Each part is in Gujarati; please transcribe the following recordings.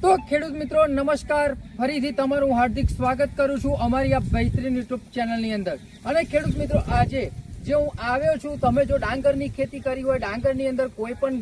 તો ખેડૂત મિત્રો નમસ્કાર, ફરીથી તમારું હાર્દિક સ્વાગત કરું છું અમારી આ બહેતરીન યુટ્યુબ ચેનલની અંદર. અને ખેડૂત મિત્રો આજે જે હું આવ્યો છું, તમે જો ડાંગરની ખેતી કરી હોય, ડાંગરની અંદર કોઈ પણ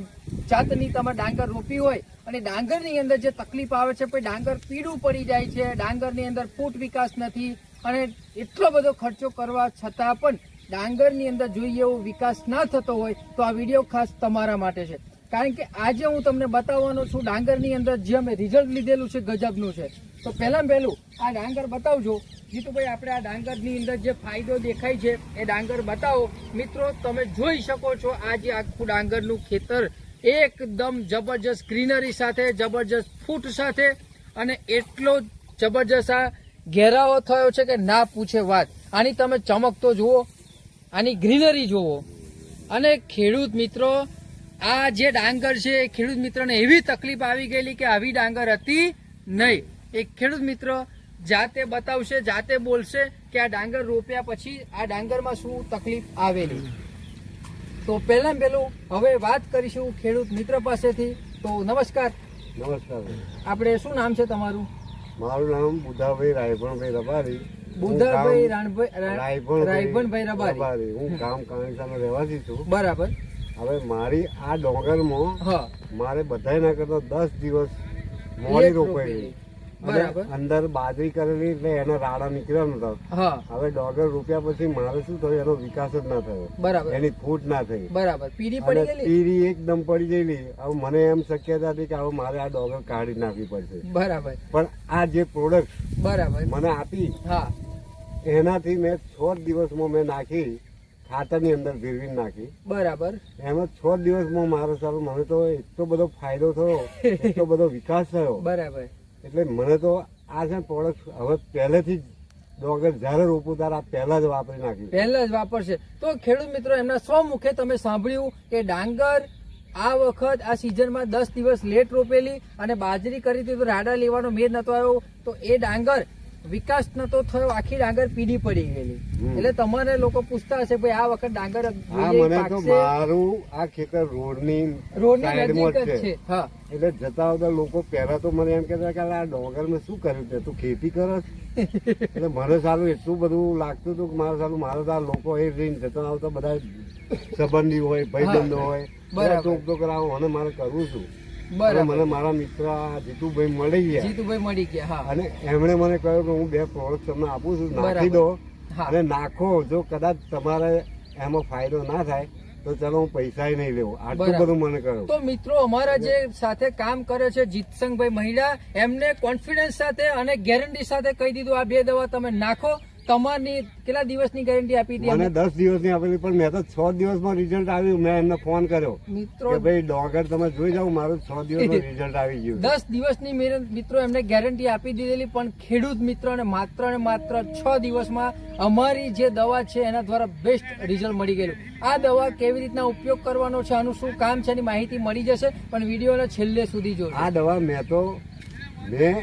જાતની તમે ડાંગર રોપી હોય અને ડાંગરની અંદર જે તકલીફ આવે છે, પછી ડાંગર પીળું પડી જાય છે, ડાંગરની અંદર ફૂટ વિકાસ નથી અને એટલો બધો ખર્ચો કરવા છતાં પણ ડાંગરની અંદર જોઈએ એવો વિકાસ ના થતો હોય તો આ વિડીયો ખાસ તમારા માટે છે. કારણ કે આજે હું તમને બતાવવાનો છું ડાંગરની અંદર જે અમે રિઝલ્ટ લીધેલું છે ગજબનું છે. તો પહેલાં પહેલું આ ડાંગર બતાવજો જીતુભાઈ. આપણે આ ડાંગરની અંદર જે ફાયદો દેખાય છે એ ડાંગર બતાવો મિત્રો. તમે જોઈ શકો છો આ જે આખું ડાંગરનું ખેતર એકદમ જબરજસ્ત ગ્રીનરી સાથે, જબરજસ્ત ફૂટ સાથે અને એટલો જબરજસ્ત આ ઘેરાવો થયો છે કે ના પૂછે વાત. આની તમે ચમક તો જુઓ, આની ગ્રીનરી જુઓ. અને ખેડૂત મિત્રો આ જે ડાંગર છે એ ખેડૂત મિત્રોને એવી તકલીફ આવી ગયેલી કે આવી ડાંગર હતી નહીં. એક ખેડૂત મિત્ર જાતે બતાવશે, જાતે બોલશે કે આ ડાંગર રોપ્યા પછી આ ડાંગરમાં શું તકલીફ આવેલી. તો પહેલા પહેલું હવે વાત કરીશું ખેડૂત મિત્ર પાસેથી. તો નમસ્કાર. નમસ્કાર. આપણે શું નામ છે તમારું? મારું નામ બુધાભાઈ રાયભણભાઈ રબારી. બુધાભાઈ રાયભણભાઈ રબારી. હું ગામ કાણીસાનો રહેવાસી છું. બરાબર. હવે મારી આ ડોંગરમાં હા મારે બધા ના કરતા 10 દિવસ મોડી રોપાયેલી. બરાબર. અંદર બાજરી કરેલી એટલે એના રાડા નીકળ્યા નતા. હા હવે ડોંગર રોપ્યા પછી મારે શું થયું, એનો વિકાસ જ ના થયો. બરાબર. એની ફૂટ ના થઈ. બરાબર. પીડી પડી ગયેલી. પીરી એકદમ પડી ગયેલી. હવે મને એમ શક્યતા હતી કે હવે મારે આ ડોંગર કાઢી નાખવી પડશે. બરાબર. પણ આ જે પ્રોડક્ટ બરાબર મને આપી હા એનાથી મેં 6 દિવસમાં મેં નાખી, ખાતરની અંદર ભેળવીને નાખી. બરાબર. એમાં 6 દિવસમાં મારો સારું મને તો એટલો બધો ફાયદો થયો, એટલો બધો વિકાસ થયો. બરાબર. એટલે મને તો આ છે પ્રોડક્ટ હવે પહેલેથી જ ડોંગર જયારે રોપું ત્યારે આ પહેલા જ વાપરી નાખી. પહેલા જ વાપરશે. તો ખેડૂત મિત્રો એમના સ્વમુખે તમે સાંભળ્યું કે ડાંગર આ વખત આ સિઝનમાં 10 દિવસ લેટ રોપેલી અને બાજરી કરી હતી તો રાડા લેવાનો મેળ નતો આવ્યો, તો એ ડાંગર વિકાસ નતો થયો, આખી ડાંગર પીડી પડી ગયેલી. એટલે તમારે લોકો પૂછતા હશે ભાઈ આ વખત ડાંગર મને તો મારું આ ખેતર રોડની સાઈડમાં જ છે. હા એટલે જતા આવતા લોકો પહેલા તો મને એમ કહેતા કે આ ડોંગર મેં શું કર્યું છે, તું ખેતી કરસ? એટલે મને સારું એટલું બધું લાગતું હતું કે મારે સારું મારે તો આ લોકો એ રહીને જતા આવતા બધા સંબંધી હોય, ભાઈબંધો હોય, ટોક તો કરાવો અને મારે કરવું છું. મને મારા મિત્ર જીતુભાઈ મળી ગયા અને એમણે મને કહ્યું કે હું 2 પ્રોડક્ટ તમને આપું છું, નાખી દો અને નાખો. જો કદાચ તમારે એમાં ફાયદો ના થાય તો ચાલો હું પૈસા નહીં લેવું. આટલું બધું મને કહ્યું. તો મિત્રો અમારા જે સાથે કામ કરે છે જીતસંગભાઈ મહિડા, એમને કોન્ફિડન્સ સાથે અને ગેરંટી સાથે કહી દીધું આ 2 દવા તમે નાખો. તમારી કેટલા દિવસની ગેરંટી આપી હતી? મને 10 દિવસની આપેલી, પણ મેં તો 6 દિવસમાં રિઝલ્ટ આવ્યું. મેં એમને ફોન કર્યો મિત્રો કે ભાઈ ડોંગર તમે જોઈ જાઓ, મારું 6 દિવસમાં રિઝલ્ટ આવી ગયું. 10 દિવસની મિત્રો એમને ગેરંટી આપી દીધેલી, પણ ખેડૂત મિત્રોને માત્ર ને માત્ર 6 દિવસમાં અમારી જે દવા છે એના દ્વારા બેસ્ટ રિઝલ્ટ મળી ગયેલું. આ દવા કેવી રીતના ઉપયોગ કરવાનો છે, આનું શું કામ છે એની માહિતી મળી જશે, પણ વિડીયોને છેલ્લે સુધી જોજો. આ દવા મેં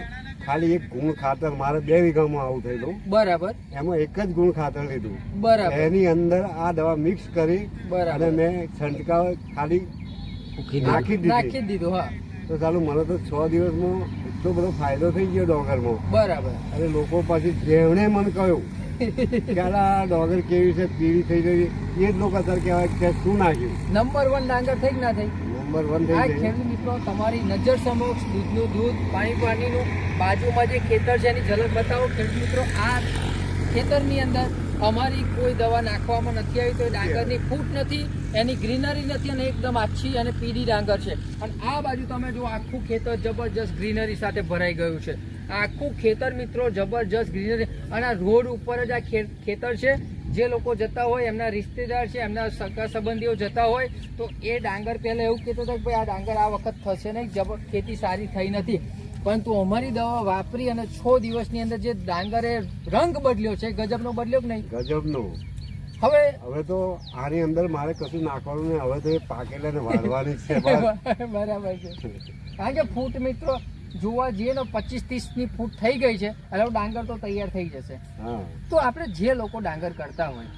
ખાલી એક ગુણ ખાતર, મારે 2 વીઘામાં આવું થયેલું. બરાબર. એમાં એક જ ગુણ ખાતર લીધું. બરાબર. એની અંદર આ દવા મિક્સ કરી અને મેં છંટકાવ ખાલી નાખી દીધું. હા તો ચાલુ મને તો 6 દિવસમાં એટલો બધો ફાયદો થઈ ગયો ડોંગરમાં. બરાબર. અને લોકો પછી જેમણે મને કહ્યું કે આ ડોંગર કેવી છે, પીળી થઈ ગઈ, એ જ લોકો અત્યારે કહેવાય કે શું નાખ્યું. નંબર 1 ડાંગર થઈ કે ના થઈ? નંબર 1 થઈ ગઈ. ખેડૂત મિત્રો તમારી નજર સમક્ષ દૂધનું દૂધ, પાણીનું બાજુમાં જે ખેતર છે એની ઝલક બતાવો. ખેડૂત મિત્રો આ ખેતરની અંદર અમારી કોઈ દવા નાખવામાં નથી આવી, તો એ ડાંગરની ફૂટ નથી, એની ગ્રીનરી નથી અને એકદમ આછી અને પીળી ડાંગર છે. અને આ બાજુ તમે જો આખું ખેતર જબરજસ્ત ગ્રીનરી સાથે ભરાઈ ગયું છે. આખું ખેતર મિત્રો જબરજસ્ત ગ્રીનરી અને આ રોડ ઉપર જ આ ખેતર છે. જે લોકો જતા હોય, એમના રિશ્તેદાર છે, એમના સગા સંબંધીઓ જતા હોય તો એ ડાંગર પહેલા એવું કહેતો હતો કે ભાઈ આ ડાંગર આ વખત થશે નહીં, ખેતી સારી થઈ નથી. પરંતુ અમારી દવા વાપરી અને 6 દિવસની અંદર જે ડાંગરે રંગ બદલ્યો છે, ગજબનો બદલ્યો કે નહીં? ગજબનો. હવે તો આની અંદર મારે કશું નાખવાનું નહીં. હવે તો એ પાકેલા ને વાળવાની છે. બરાબર છે. કારણ કે ફૂટ મિત્રો જોવા જઈએ તો 25-30 ની ફૂટ થઈ ગઈ છે. હવે ડાંગર તો તૈયાર થઈ જશે. તો આપણે જે લોકો ડાંગર કરતા હોય,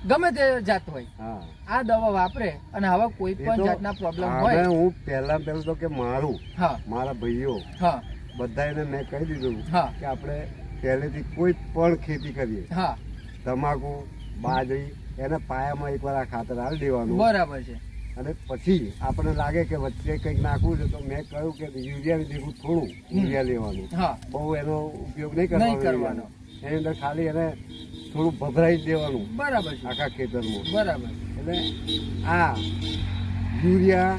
ગમે તે જાત હોય, આ દવા વાપરે અને હવે કોઈ પણ જાતના પ્રોબ્લેમ હોય, હું પહેલા તો કે મારા ભાઈઓ બધા એને મેં કહી દીધું હા. કે આપણે પહેલેથી કોઈ પણ ખેતી કરીએ, હા તમાકુ, બાજરી, એના પાયામાં એકવાર આ ખાતર હાલ દેવાનું, બરાબર છે. અને પછી આપણને લાગે કે વચ્ચે કંઈક નાખવું છે તો મેં કહ્યું કે યુરિયાની ભેગું થોડું યુરિયા લેવાનું, હા બહુ એનો ઉપયોગ નહીં નહીં કરવાનો કરવાનો. એની અંદર ખાલી એને થોડું ભભરાઈ જ દેવાનું બરાબર છે. આખા ખેતરમાં. બરાબર. એટલે આ યુરિયા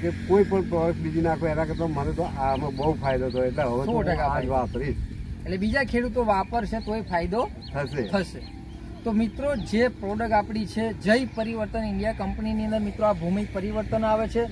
કે કોઈ પણ પ્રોડક્ટ બીજી નાખો એના કરતાં મને તો આમાં બહુ ફાયદો થયો, એટલે હવે તો 100% હું આ જ ફાયદો. વાપરીશ. એટલે બીજા ખેડૂતો વાપરશે તોય ફાયદો થશે. થશે. તો મિત્રો જે પ્રોડક્ટ આપણી છે જય પરિવર્તન ઇન્ડિયા કંપનીની અંદર મિત્રો આ ભૂમિ પરિવર્તન આવે છે.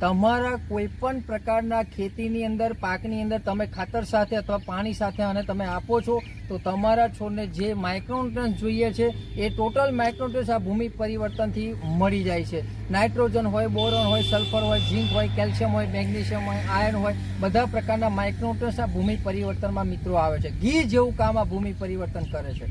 તમારા કોઈ પણ પ્રકારના ખેતીની અંદર પાકની અંદર તમે ખાતર સાથે અથવા પાણી સાથે અને તમે આપો છો તો તમારા છોડને જે માઇક્રોન્યુટ્રન્સ જોઈએ છે એ ટોટલ માઇક્રોન્યુટ્રન્સ આ ભૂમિ પરિવર્તનથી મળી જાય છે. નાઇટ્રોજન હોય, બોરોન હોય, સલ્ફર હોય, ઝીંક હોય, કેલ્શિયમ હોય, મેગ્નેશિયમ હોય, આયર્ન હોય, બધા પ્રકારના માઇક્રોન્યુટ્રન્સ આ ભૂમિ પરિવર્તનમાં મિત્રો આવે છે. ઘી જેવું કામ આ ભૂમિ પરિવર્તન કરે છે.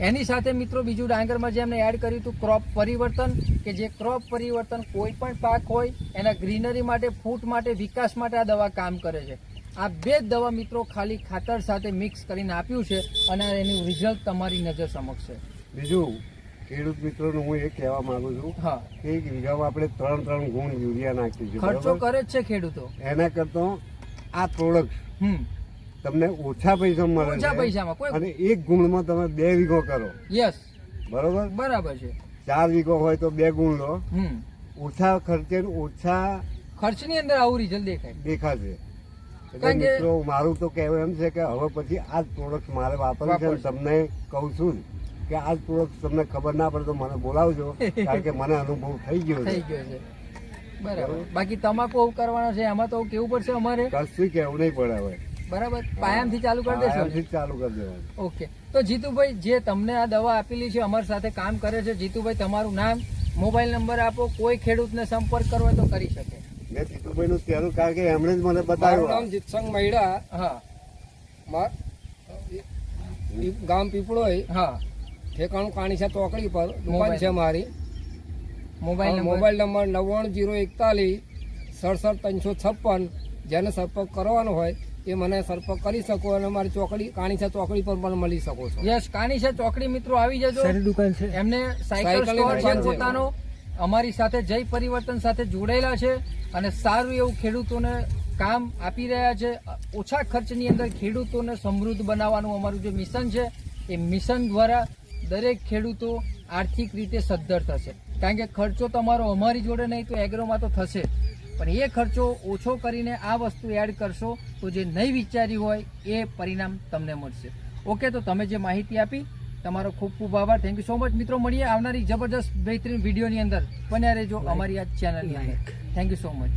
એની સાથે મિત્રો બીજું ડાંગરમાં જે એમને એડ કર્યું હતું ક્રોપ પરિવર્તન, કે જે ક્રોપ પરિવર્તન કોઈ પણ પાક હોય એના ગ્રીનરી માટે, ફૂટ માટે, વિકાસ માટે આ દવા કામ કરે છે. આ બે જ દવા મિત્રો ખાલી ખાતર સાથે મિક્સ કરીને આપ્યું છે અને એનું રિઝલ્ટ તમારી નજર સમક્ષ છે. બીજું ખેડૂત મિત્રોને હું એ કહેવા માંગુ છું હા, કે એક વીઘામાં આપણે 3 ગુણ યુરિયા નાખીએ છીએ, ખર્ચો બરાબર? કરે જ છે ખેડૂતો. એના કરતાં આ પ્રોડક્ટ તમને ઓછા પૈસા મળે ઓછા છે, પૈસામાં કોઈ અને 1 ગુણમાં તમે 2 વીઘો કરો, યસ બરોબર? બરાબર છે. 4 વીઘો હોય તો 2 ગુણ લો, હમ ઓછા ખર્ચે ને ઓછા ખર્ચની અંદર આવું રિઝલ્ટ દેખાય. દેખાશે. એટલે કારણ કે- મિત્રો મારું તો કહેવું એમ છે કે હવે પછી આ જ પ્રોડક્ટ મારે વાપરવી છે, અને વાપરશું. તમને કહું છું જ કે આ જ પ્રોડક્ટ તમને ખબર ના પડે તો મને બોલાવજો, કારણ કે મને અનુભવ થઈ ગયો થઈ છે. ગયો છે. બરાબર. બાકી તમાકુ આવું કરવાનો છે એમાં તો કેવું પડશે અમારે. કશું કહેવું નહીં પડે હવે, બરાબર. પાયાથી ચાલુ કરી દેશો. આયામથી જ ચાલુ કરી દેવાનું. ઓકે. તો જીતુભાઈ જે તમને આ દવા આપેલી છે અમારી સાથે કામ કરે છે, જીતુભાઈ તમારું નામ, મોબાઈલ નંબર આપો, કોઈ ખેડૂતને સંપર્ક કરવો હોય તો કરી શકે. મેં જીતુભાઈ નું કહેલું કારણ કે એમણે જ મને મારું નામ બતાવ્યું. જીતસંગ મહિડા, હા ગામ પીપળોઈ, હા. ઠેકાણું કાણીસા ચોકડી પર દુકાન મોબાઈલ. છે મારી. મોબાઈલ નંબર મોબાઈલ નંબર 9941 67 જેને સંપર્ક કરવાનો હોય એ મને સંપર્ક કરી શકો, અને મારી ચોકડી કાણીસા ચોકડી પર પણ મળી શકો છો. યસ, કાનીસા ચોકડી મિત્રો આવી જજો. દુકાન છે. એમને સાયકલ સાયકલની સ્ટોર છે દુકાન છે. પોતાનો. અમારી સાથે જય પરિવર્તન સાથે જોડાયેલા છે અને સારું એવું ખેડૂતોને કામ આપી રહ્યા છે. ઓછા ખર્ચની અંદર ખેડૂતોને સમૃદ્ધ બનાવવાનું અમારું જે મિશન છે એ મિશન દ્વારા દરેક ખેડૂતો આર્થિક રીતે સદ્ધર થશે. કારણ કે ખર્ચો તમારો અમારી જોડે નહીં તો એગ્રોમાં તો થશે જ. પણ એ ખર્ચો ઓછો કરીને આ વસ્તુ એડ કરશો તો જે નહીં વિચાર્યું હોય એ પરિણામ તમને મળશે. ઓકે, તો તમે જે માહિતી આપી તમારો ખૂબ ખૂબ આભાર. Thank you so much. મિત્રો મળીએ આવનારી જબરદસ્ત બહેતરીન વિડીયોની અંદર. બન્યા રહેજો અમારી આ ચેનલની અંદર. Thank you so much.